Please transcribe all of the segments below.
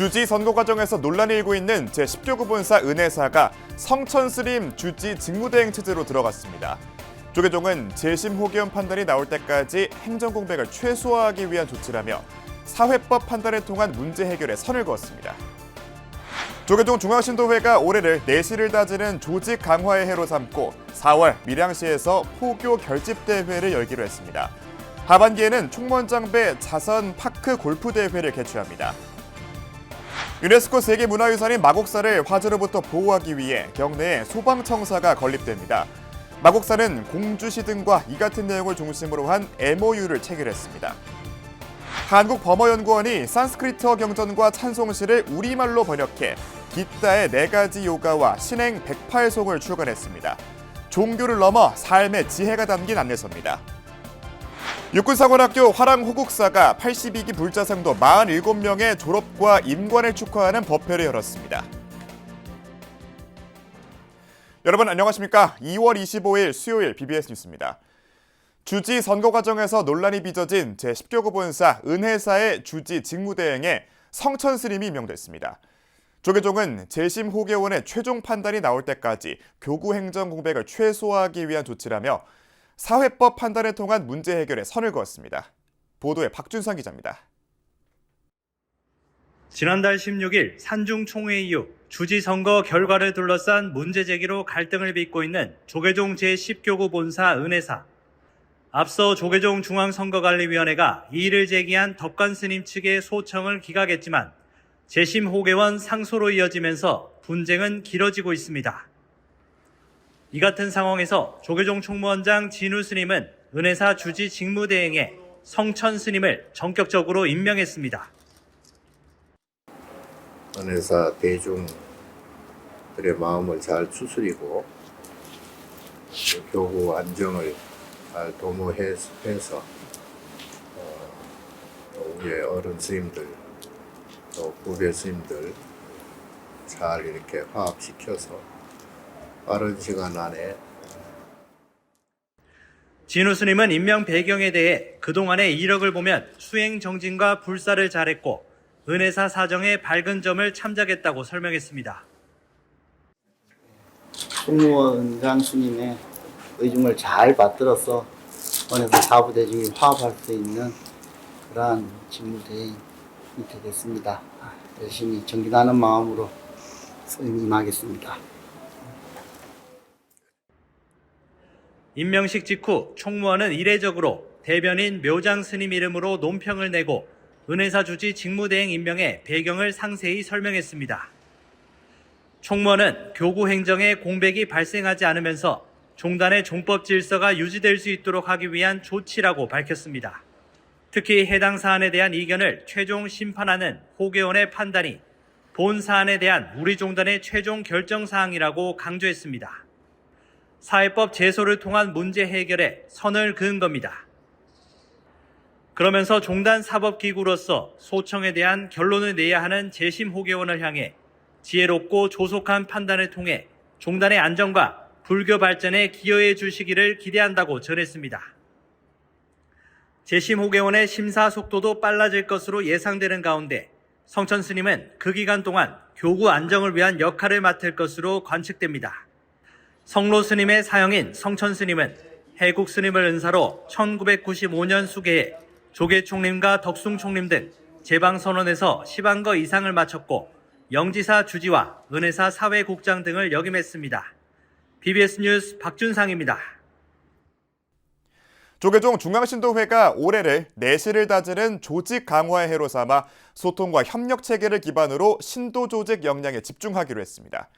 주지 선거 과정에서 논란이 일고 있는 제10교구 본사 은혜사가 성천스님 주지 직무대행 체제로 들어갔습니다. 조계종은 재심 호기원 판단이 나올 때까지 행정 공백을 최소화하기 위한 조치라며 사회법 판단을 통한 문제 해결에 선을 그었습니다. 조계종 중앙신도회가 올해를 내실을 다지는 조직 강화의 해로 삼고 4월 밀양시에서 포교 결집대회를 열기로 했습니다. 하반기에는 총무원장배 자선 파크 골프대회를 개최합니다. 유네스코 세계문화유산인 마곡사를 화재로부터 보호하기 위해 경내에 소방청사가 건립됩니다. 마곡사는 공주시 등과 이 같은 내용을 중심으로 한 MOU를 체결했습니다. 한국범어연구원이 산스크리트어 경전과 찬송시를 우리말로 번역해 기타의 4가지 요가와 신행 108송을 출간했습니다. 종교를 넘어 삶의 지혜가 담긴 안내서입니다. 육군사관학교 화랑호국사가 82기 불자상도 47명의 졸업과 임관을 축하하는 법회를 열었습니다. 여러분 안녕하십니까? 2월 25일 수요일 BBS 뉴스입니다. 주지 선거 과정에서 논란이 빚어진 제10교구 본사 은혜사의 주지 직무대행에 성천스님이 임명됐습니다. 조계종은 재심 호계원의 최종 판단이 나올 때까지 교구 행정 공백을 최소화하기 위한 조치라며 사회법 판단을 통한 문제 해결에 선을 그었습니다. 보도에 박준상 기자입니다. 지난달 16일 산중 총회 이후 주지 선거 결과를 둘러싼 문제 제기로 갈등을 빚고 있는 조계종 제10교구 본사 은혜사. 앞서 조계종 중앙선거관리위원회가 이의를 제기한 덕관 스님 측의 소청을 기각했지만 재심 호계원 상소로 이어지면서 분쟁은 길어지고 있습니다. 이 같은 상황에서 조계종 총무원장 진우 스님은 은혜사 주지 직무대행에 성천 스님을 전격적으로 임명했습니다. 은혜사 대중들의 마음을 잘 추스리고 교구 안정을 잘 도모해서 우리의 어른 스님들 또 후배 스님들 잘 이렇게 화합시켜서 빠른 시간 안에 진우 스님은 임명 배경에 대해 그동안의 이력을 보면 수행 정진과 불사를 잘했고 은혜사 사정의 밝은 점을 참작했다고 설명했습니다. 총무원장 스님의 의중을 잘 받들어서 은혜사 사부 대중이 화합할 수 있는 그러한 직무대행이 되겠습니다. 열심히 정진하는 마음으로 임하겠습니다. 임명식 직후 총무원은 이례적으로 대변인 묘장 스님 이름으로 논평을 내고 은혜사 주지 직무대행 임명의 배경을 상세히 설명했습니다. 총무원은 교구 행정에 공백이 발생하지 않으면서 종단의 종법 질서가 유지될 수 있도록 하기 위한 조치라고 밝혔습니다. 특히 해당 사안에 대한 이견을 최종 심판하는 호계원의 판단이 본 사안에 대한 우리 종단의 최종 결정 사항이라고 강조했습니다. 사회법 제소를 통한 문제 해결에 선을 그은 겁니다. 그러면서 종단 사법기구로서 소청에 대한 결론을 내야 하는 재심 호계원을 향해 지혜롭고 조속한 판단을 통해 종단의 안정과 불교 발전에 기여해 주시기를 기대한다고 전했습니다. 재심 호계원의 심사 속도도 빨라질 것으로 예상되는 가운데 성천 스님은 그 기간 동안 교구 안정을 위한 역할을 맡을 것으로 관측됩니다. 성로 스님의 사형인 성천 스님은 해국 스님을 은사로 1995년 수계에 조계 총림과 덕숭 총림 등 제방 선원에서 10안거 이상을 마쳤고 영지사 주지와 은혜사 사회국장 등을 역임했습니다. BBS 뉴스 박준상입니다. 조계종 중앙신도회가 올해를 내실을 다지는 조직 강화의 해로 삼아 소통과 협력 체계를 기반으로 신도 조직 역량에 집중하기로 했습니다.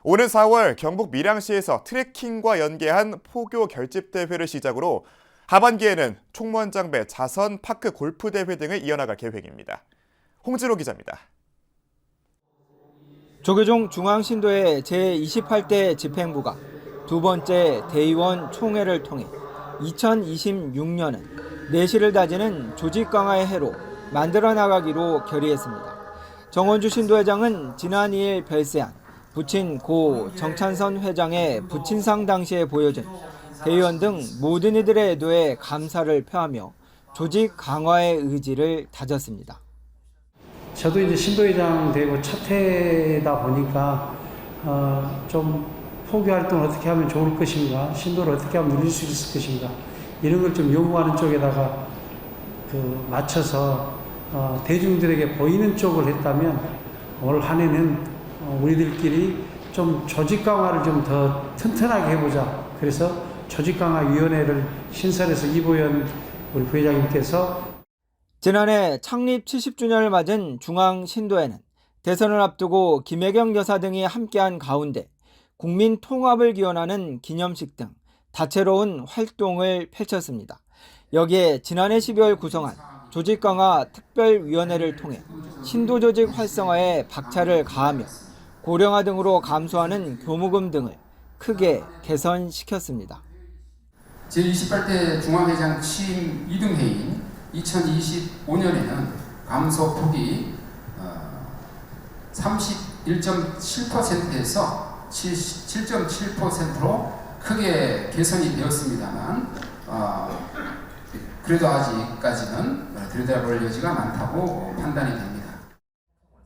오는 4월 경북 밀양시에서 트레킹과 연계한 포교 결집대회를 시작으로 하반기에는 총무원장배 자선 파크 골프대회 등을 이어나갈 계획입니다. 홍진호 기자입니다. 조계종 중앙신도회 제28대 집행부가 두 번째 대의원 총회를 통해 2026년은 내실을 다지는 조직 강화의 해로 만들어 나가기로 결의했습니다. 정원주 신도회장은 지난 2일 별세한 부친 고 정찬선 회장의 부친상 당시에 보여준 대의원 등 모든 이들의 애도에 감사를 표하며 조직 강화의 의지를 다졌습니다. 저도 이제 신도회장 되고 첫 해다 보니까 좀 포교 활동을 어떻게 하면 좋을 것인가, 신도를 어떻게 하면 누릴 수 있을 것인가, 이런 걸 좀 요구하는 쪽에다가 맞춰서 대중들에게 보이는 쪽을 했다면 올 한 해는 우리들끼리 좀 조직 강화를 좀 더 튼튼하게 해보자. 그래서 조직 강화 위원회를 신설해서 이보연 우리 부회장님께서 지난해 창립 70주년을 맞은 중앙신도회는 대선을 앞두고 김혜경 여사 등이 함께한 가운데 국민 통합을 기원하는 기념식 등 다채로운 활동을 펼쳤습니다. 여기에 지난해 12월 구성한 조직 강화 특별위원회를 통해 신도 조직 활성화에 박차를 가하며 고령화 등으로 감소하는 교무금 등을 크게 개선시켰습니다. 제28대 중앙회장 취임 2등 해인 2025년에는 감소폭이 31.7%에서 7.7%로 크게 개선이 되었습니다만 그래도 아직까지는 들여다볼 여지가 많다고 판단이 됩니다.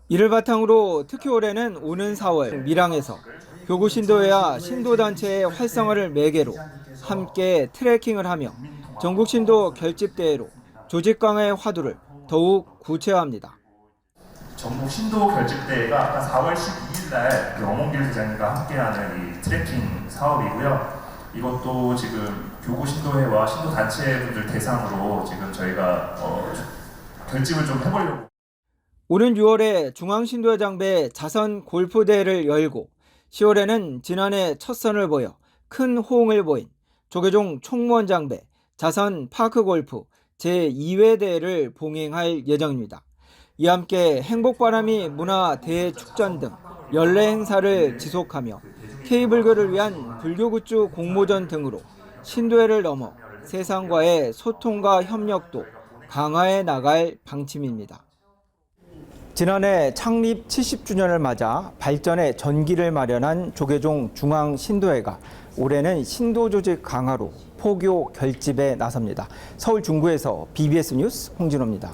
이를 바탕으로 특히 올해는 오는 4월 밀양에서 교구 신도회와 신도단체의 활성화를 매개로 함께 트래킹을 하며 전국 신도 결집대회로 조직 강화의 화두를 더욱 구체화합니다. 전국 신도 결집대회가 아까 4월 12일 날 엄원길 대장님과 함께하는 이 트래킹 사업이고요. 이것도 지금 교구 신도회와 신도 단체분들 대상으로 지금 저희가 결집을 좀 해보려고. 오는 6월에 중앙신도회장배 자선 골프대회를 열고 10월에는 지난해 첫 선을 보여 큰 호응을 보인 조계종 총무원장배 자선 파크골프 제2회 대회를 봉행할 예정입니다. 이와 함께 행복바람이 문화대축전 등 연례 행사를 지속하며 K불교를 위한 불교굿즈 공모전 등으로 신도회를 넘어 세상과의 소통과 협력도 강화해 나갈 방침입니다. 지난해 창립 70주년을 맞아 발전의 전기를 마련한 조계종 중앙신도회가 올해는 신도조직 강화로 포교 결집에 나섭니다. 서울 중구에서 BBS 뉴스 홍진호입니다.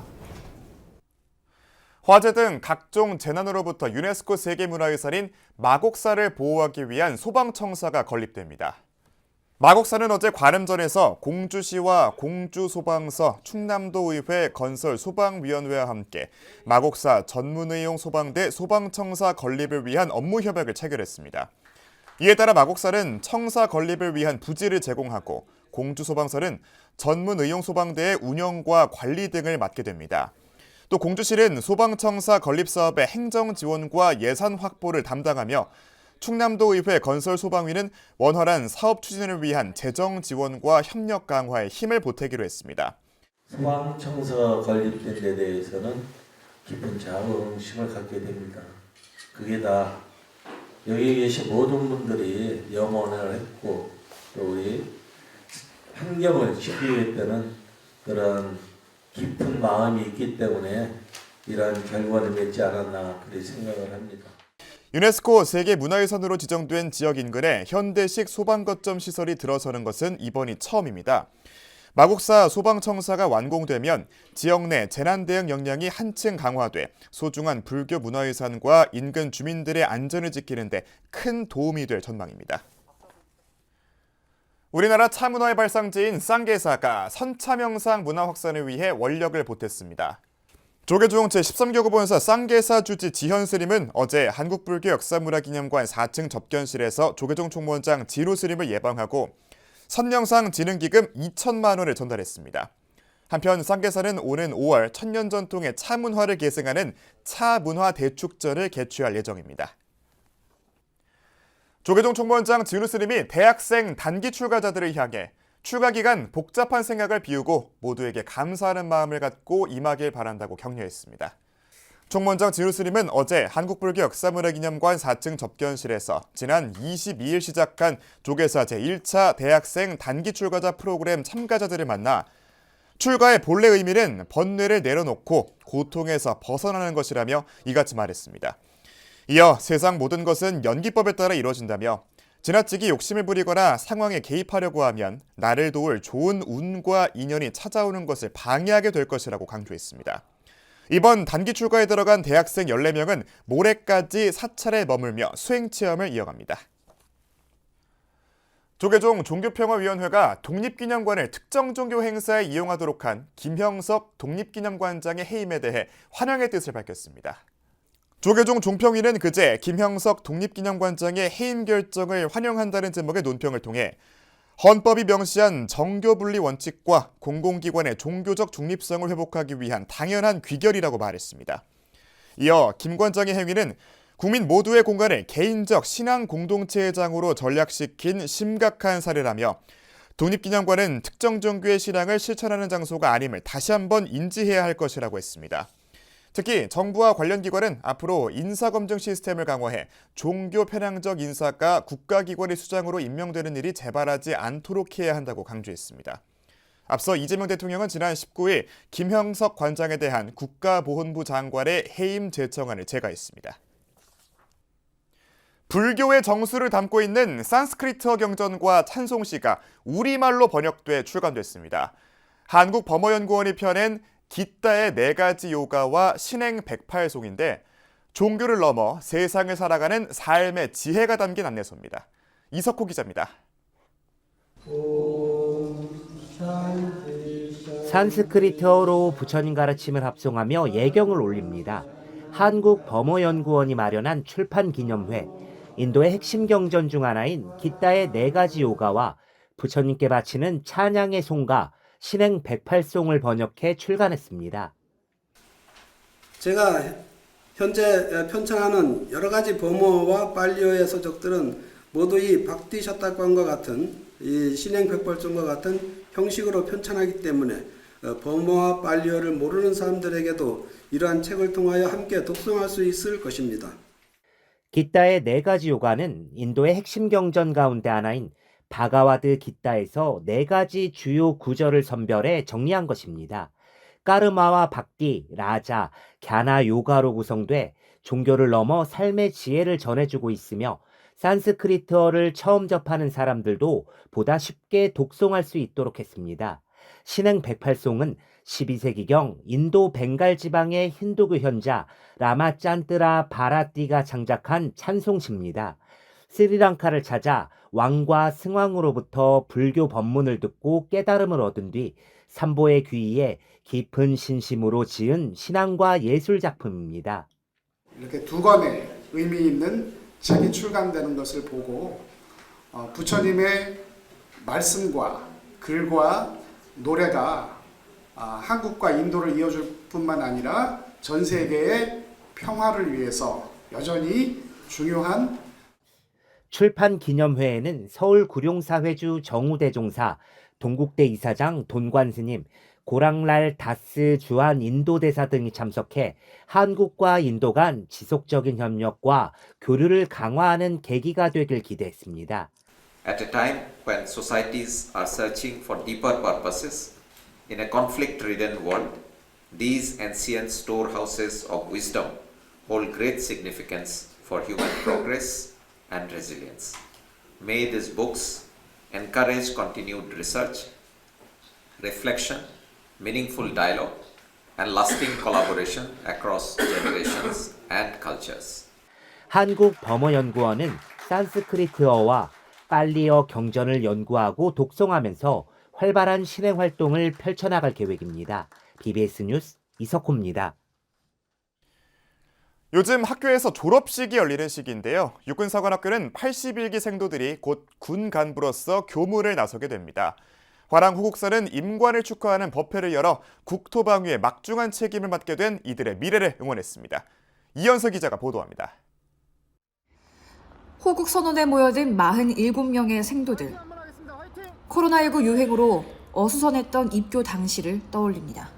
화재 등 각종 재난으로부터 유네스코 세계문화유산인 마곡사를 보호하기 위한 소방청사가 건립됩니다. 마곡사는 어제 관음전에서 공주시와 공주소방서, 충남도의회 건설소방위원회와 함께 마곡사 전문의용 소방대 소방청사 건립을 위한 업무 협약을 체결했습니다. 이에 따라 마곡사는 청사 건립을 위한 부지를 제공하고 공주소방서는 전문의용 소방대의 운영과 관리 등을 맡게 됩니다. 또 공주시는 소방청사 건립 사업의 행정 지원과 예산 확보를 담당하며 충남도의회 건설소방위는 원활한 사업 추진을 위한 재정 지원과 협력 강화에 힘을 보태기로 했습니다. 소방청사 건립된 데 대해서는 깊은 자긍심을 갖게 됩니다. 그게 다 여기 계신 모든 분들이 염원을 했고 또 우리 환경을 지키겠다는 그런 깊은 마음이 있기 때문에 이러한 결과를 맺지 않았나 그렇게 생각을 합니다. 유네스코 세계문화유산으로 지정된 지역 인근에 현대식 소방거점 시설이 들어서는 것은 이번이 처음입니다. 마곡사 소방청사가 완공되면 지역 내 재난 대응 역량이 한층 강화돼 소중한 불교 문화유산과 인근 주민들의 안전을 지키는 데 큰 도움이 될 전망입니다. 우리나라 차문화의 발상지인 쌍계사가 선차명상 문화 확산을 위해 원력을 보탰습니다. 조계종 제13교구 본사 쌍계사 주지 지현 스님은 어제 한국불교 역사문화기념관 4층 접견실에서 조계종 총무원장 진호 스님을 예방하고 선명상 진흥기금 2천만 원을 전달했습니다. 한편 쌍계사는 오는 5월 천년 전통의 차문화를 계승하는 차문화 대축전을 개최할 예정입니다. 조계종 총무원장 진호 스님이 대학생 단기 출가자들을 향해 출가 기간 복잡한 생각을 비우고 모두에게 감사하는 마음을 갖고 임하길 바란다고 격려했습니다. 총무원장 진호 스님은 어제 한국불교 역사문화기념관 4층 접견실에서 지난 22일 시작한 조계사 제1차 대학생 단기 출가자 프로그램 참가자들을 만나 출가의 본래 의미는 번뇌를 내려놓고 고통에서 벗어나는 것이라며 이같이 말했습니다. 이어 세상 모든 것은 연기법에 따라 이루어진다며 지나치게 욕심을 부리거나 상황에 개입하려고 하면 나를 도울 좋은 운과 인연이 찾아오는 것을 방해하게 될 것이라고 강조했습니다. 이번 단기 출가에 들어간 대학생 14명은 모레까지 사찰에 머물며 수행체험을 이어갑니다. 조계종 종교평화위원회가 독립기념관을 특정 종교 행사에 이용하도록 한 김형석 독립기념관장의 해임에 대해 환영의 뜻을 밝혔습니다. 조계종 종평위는 그제 김형석 독립기념관장의 해임 결정을 환영한다는 제목의 논평을 통해 헌법이 명시한 정교분리 원칙과 공공기관의 종교적 중립성을 회복하기 위한 당연한 귀결이라고 말했습니다. 이어 김 관장의 행위는 국민 모두의 공간을 개인적 신앙 공동체의 장으로 전락시킨 심각한 사례라며 독립기념관은 특정 종교의 신앙을 실천하는 장소가 아님을 다시 한번 인지해야 할 것이라고 했습니다. 특히 정부와 관련 기관은 앞으로 인사검증 시스템을 강화해 종교 편향적 인사가 국가기관의 수장으로 임명되는 일이 재발하지 않도록 해야 한다고 강조했습니다. 앞서 이재명 대통령은 지난 19일 김형석 관장에 대한 국가보훈부 장관의 해임 제청안을 제거했습니다. 불교의 정수를 담고 있는 산스크리트어 경전과 찬송시가 우리말로 번역돼 출간됐습니다. 한국범어연구원이 펴낸 기타의 4가지 요가와 신행 108송인데 종교를 넘어 세상을 살아가는 삶의 지혜가 담긴 안내서입니다. 이석호 기자입니다. 산스크리트어로 부처님 가르침을 합송하며 예경을 올립니다. 한국범어연구원이 마련한 출판 기념회, 인도의 핵심 경전 중 하나인 기타의 4가지 요가와 부처님께 바치는 찬양의 송가, 신행 108송을 번역해 출간했습니다. 제가 현재 편찬하는 여러 가지 버머와 팔리어의 서적들은 모두 이 박디 샤타관과 같은 이 신행 108송과 같은 형식으로 편찬하기 때문에 버머와 팔리어를 모르는 사람들에게도 이러한 책을 통하여 함께 독송할 수 있을 것입니다. 기타의 4가지 요가는 인도의 핵심 경전 가운데 하나인 바가와드 기타에서 4가지 주요 구절을 선별해 정리한 것입니다. 까르마와 박디, 라자, 갸나 요가로 구성돼 종교를 넘어 삶의 지혜를 전해주고 있으며 산스크리트어를 처음 접하는 사람들도 보다 쉽게 독송할 수 있도록 했습니다. 신행 108송은 12세기경 인도 벵갈 지방의 힌두교 현자 라마짠뜨라 바라띠가 창작한 찬송시입니다. 스리랑카를 찾아 왕과 승왕으로부터 불교 법문을 듣고 깨달음을 얻은 뒤 삼보의 귀의에 깊은 신심으로 지은 신앙과 예술 작품입니다. 이렇게 2권의 의미 있는 책이 출간되는 것을 보고 부처님의 말씀과 글과 노래가 한국과 인도를 이어줄 뿐만 아니라 전 세계의 평화를 위해서 여전히 중요한 출판 기념회에는 서울 구룡사회주 정우대종사, 동국대 이사장 돈관스님, 고랑랄 다스 주한 인도대사 등이 참석해 한국과 인도 간 지속적인 협력과 교류를 강화하는 계기가 되길 기대했습니다. At a time when societies are searching for deeper purposes in a conflict-ridden world, these ancient storehouses of wisdom hold great significance for human progress and resilience. May these books encourage continued research, reflection, meaningful dialogue, and lasting collaboration across generations and cultures. 한국범어연구원은 산스크리트어와 팔리어 경전을 연구하고 독송하면서 활발한 신행 활동을 펼쳐나갈 계획입니다. BBS 뉴스 이석호입니다. 요즘 학교에서 졸업식이 열리는 시기인데요. 육군사관학교는 81기 생도들이 곧 군 간부로서 교무를 나서게 됩니다. 화랑 호국사는 임관을 축하하는 법회를 열어 국토방위에 막중한 책임을 맡게 된 이들의 미래를 응원했습니다. 이현석 기자가 보도합니다. 호국 선언에 모여든 47명의 생도들. 코로나19 유행으로 어수선했던 입교 당시를 떠올립니다.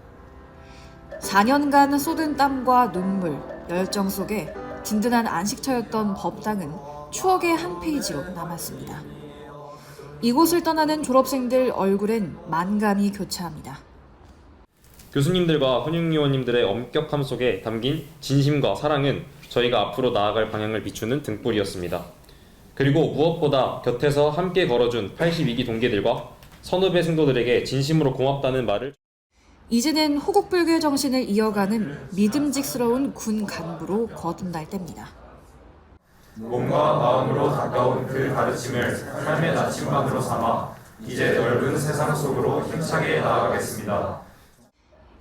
4년간 쏟은 땀과 눈물, 열정 속에 든든한 안식처였던 법당은 추억의 한 페이지로 남았습니다. 이곳을 떠나는 졸업생들 얼굴엔 만감이 교차합니다. 교수님들과 훈육위원님들의 엄격함 속에 담긴 진심과 사랑은 저희가 앞으로 나아갈 방향을 비추는 등불이었습니다. 그리고 무엇보다 곁에서 함께 걸어준 82기 동기들과 선후배 생도들에게 진심으로 고맙다는 말을 이제는 호국불교의 정신을 이어가는 믿음직스러운 군 간부로 거듭날 때입니다. 몸과 마음으로 가까운 그 가르침을 삶의 나침반으로 삼아 이제 넓은 세상 속으로 힘차게 나아가겠습니다.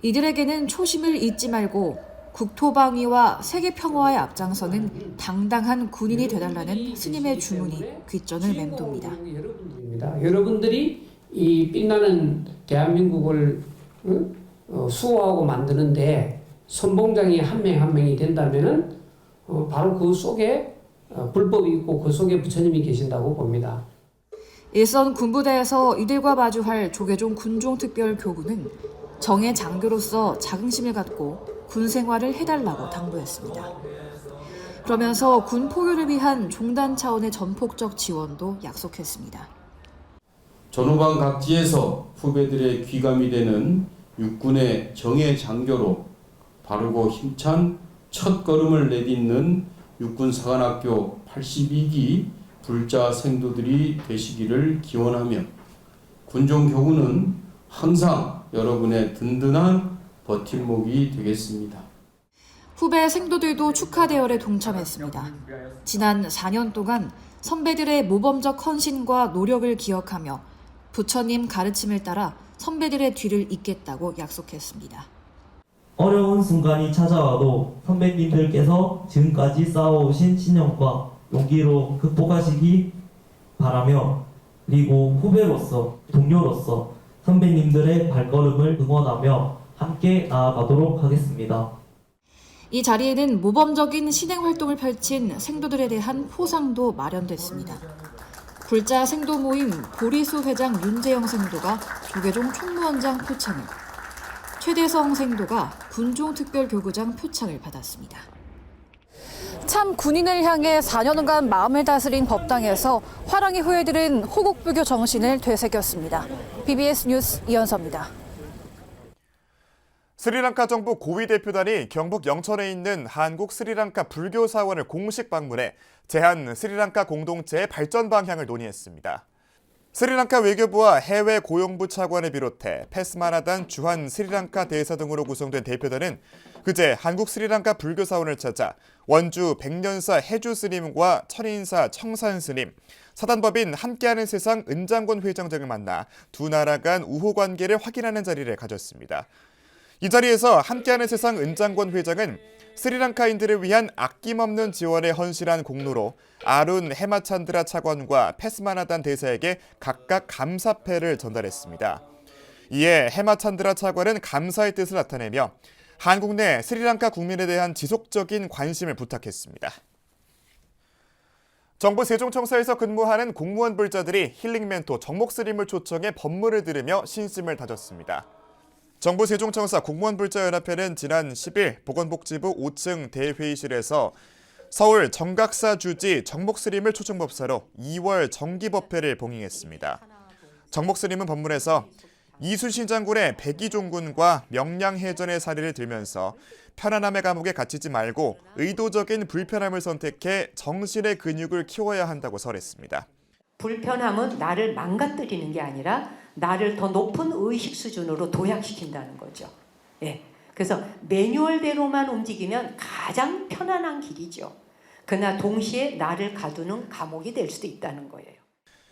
이들에게는 초심을 잊지 말고 국토방위와 세계평화에 앞장서는 당당한 군인이 되달라는 스님의 주문이 귓전을 맴돕니다. 여러분들이 이 빛나는 대한민국을 수호하고 만드는데 선봉장이 한 명 한 명이 된다면은 바로 그 속에 불법이 있고 그 속에 부처님이 계신다고 봅니다. 일선 군부대에서 이들과 마주할 조계종 군종특별교구는 정예 장교로서 자긍심을 갖고 군 생활을 해달라고 당부했습니다. 그러면서 군 포교를 위한 종단 차원의 전폭적 지원도 약속했습니다. 전후방 각지에서 후배들의 귀감이 되는 육군의 정예 장교로 바르고 힘찬 첫 걸음을 내딛는 육군사관학교 82기 불자 생도들이 되시기를 기원하며 군종교구는 항상 여러분의 든든한 버팀목이 되겠습니다. 후배 생도들도 축하 대열에 동참했습니다. 지난 4년 동안 선배들의 모범적 헌신과 노력을 기억하며 부처님 가르침을 따라 선배들의 뒤를 잇겠다고 약속했습니다. 어려운 순간이 찾아와도 선배님들께서 지금까지 쌓아오신 신념과 용기로 극복하시기 바라며, 그리고 후배로서, 동료로서 선배님들의 발걸음을 응원하며 함께 나아가도록 하겠습니다. 이 자리에는 모범적인 신행 활동을 펼친 생도들에 대한 포상도 마련됐습니다. 불자 생도 모임 보리수 회장 윤재영 생도가 조계종 총무원장 표창을, 최대성 생도가 군종특별교구장 표창을 받았습니다. 참 군인을 향해 4년간 마음을 다스린 법당에서 화랑의 후예들은 호국불교 정신을 되새겼습니다. BBS 뉴스 이현서입니다. 스리랑카 정부 고위 대표단이 경북 영천에 있는 한국 스리랑카 불교 사원을 공식 방문해 제한 스리랑카 공동체의 발전 방향을 논의했습니다. 스리랑카 외교부와 해외 고용부 차관을 비롯해 페스마나단 주한 스리랑카 대사 등으로 구성된 대표단은 그제 한국 스리랑카 불교 사원을 찾아 원주 백년사 해주 스님과 천인사 청산 스님, 사단법인 함께하는 세상 은장권 회장 등을 만나 두 나라 간 우호 관계를 확인하는 자리를 가졌습니다. 이 자리에서 함께하는 세상 은장권 회장은 스리랑카인들을 위한 아낌없는 지원에 헌신한 공로로 아룬 헤마찬드라 차관과 페스마나단 대사에게 각각 감사패를 전달했습니다. 이에 헤마찬드라 차관은 감사의 뜻을 나타내며 한국 내 스리랑카 국민에 대한 지속적인 관심을 부탁했습니다. 정부 세종청사에서 근무하는 공무원 불자들이 힐링 멘토 정목 스님을 초청해 법문을 들으며 신심을 다졌습니다. 정부 세종청사 공무원불자연합회는 지난 10일 보건복지부 5층 대회의실에서 서울 정각사 주지 정목스님을 초청법사로 2월 정기법회를 봉행했습니다. 정목스님은 법문에서 이순신 장군의 백이종군과 명량해전의 사례를 들면서 편안함의 감옥에 갇히지 말고 의도적인 불편함을 선택해 정신의 근육을 키워야 한다고 설했습니다. 불편함은 나를 망가뜨리는 게 아니라 나를 더 높은 의식 수준으로 도약시킨다는 거죠. 예. 그래서 매뉴얼대로만 움직이면 가장 편안한 길이죠. 그러나 동시에 나를 가두는 감옥이 될 수도 있다는 거예요.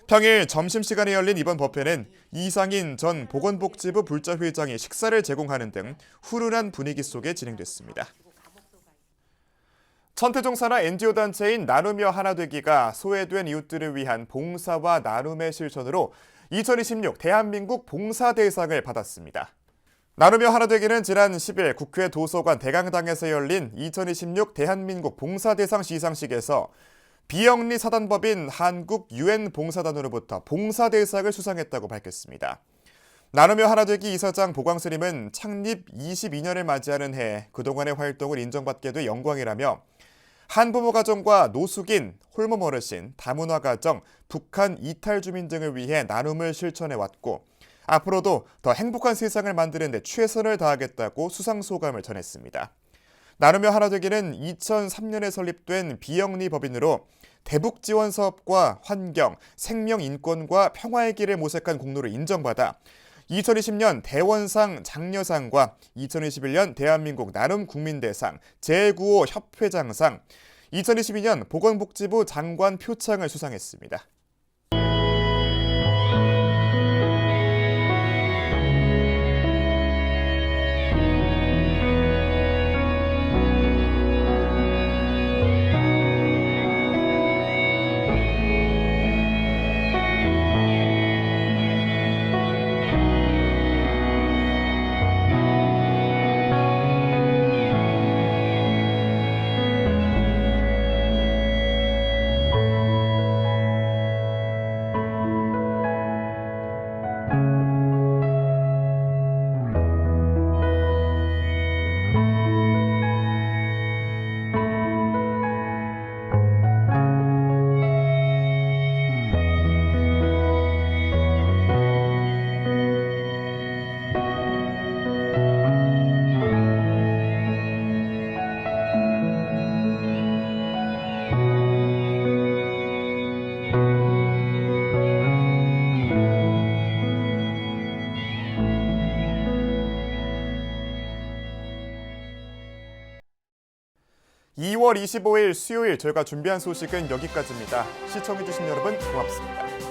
평일 점심시간에 열린 이번 법회는 이상인 전 보건복지부 불자회장이 식사를 제공하는 등 훈훈한 분위기 속에 진행됐습니다. 천태종 산하 NGO 단체인 나누며 하나되기가 소외된 이웃들을 위한 봉사와 나눔의 실천으로 2026 대한민국 봉사대상을 받았습니다. 나누며 하나되기는 지난 10일 국회 도서관 대강당에서 열린 2026 대한민국 봉사대상 시상식에서 비영리 사단법인 한국 UN 봉사단으로부터 봉사대상을 수상했다고 밝혔습니다. 나누며 하나되기 이사장 보광스님은 창립 22년을 맞이하는 해에 그동안의 활동을 인정받게 돼 영광이라며 한부모 가정과 노숙인, 홀몸 어르신, 다문화 가정, 북한 이탈 주민 등을 위해 나눔을 실천해왔고 앞으로도 더 행복한 세상을 만드는 데 최선을 다하겠다고 수상소감을 전했습니다. 나누며 하나되기는 2003년에 설립된 비영리 법인으로 대북 지원 사업과 환경, 생명 인권과 평화의 길을 모색한 공로를 인정받아 2020년 대원상 장려상과 2021년 대한민국 나눔 국민대상 제9호 협회장상, 2022년 보건복지부 장관 표창을 수상했습니다. (2월 25일) 수요일 저희가 준비한 소식은 여기까지입니다. 시청해주신 여러분 고맙습니다.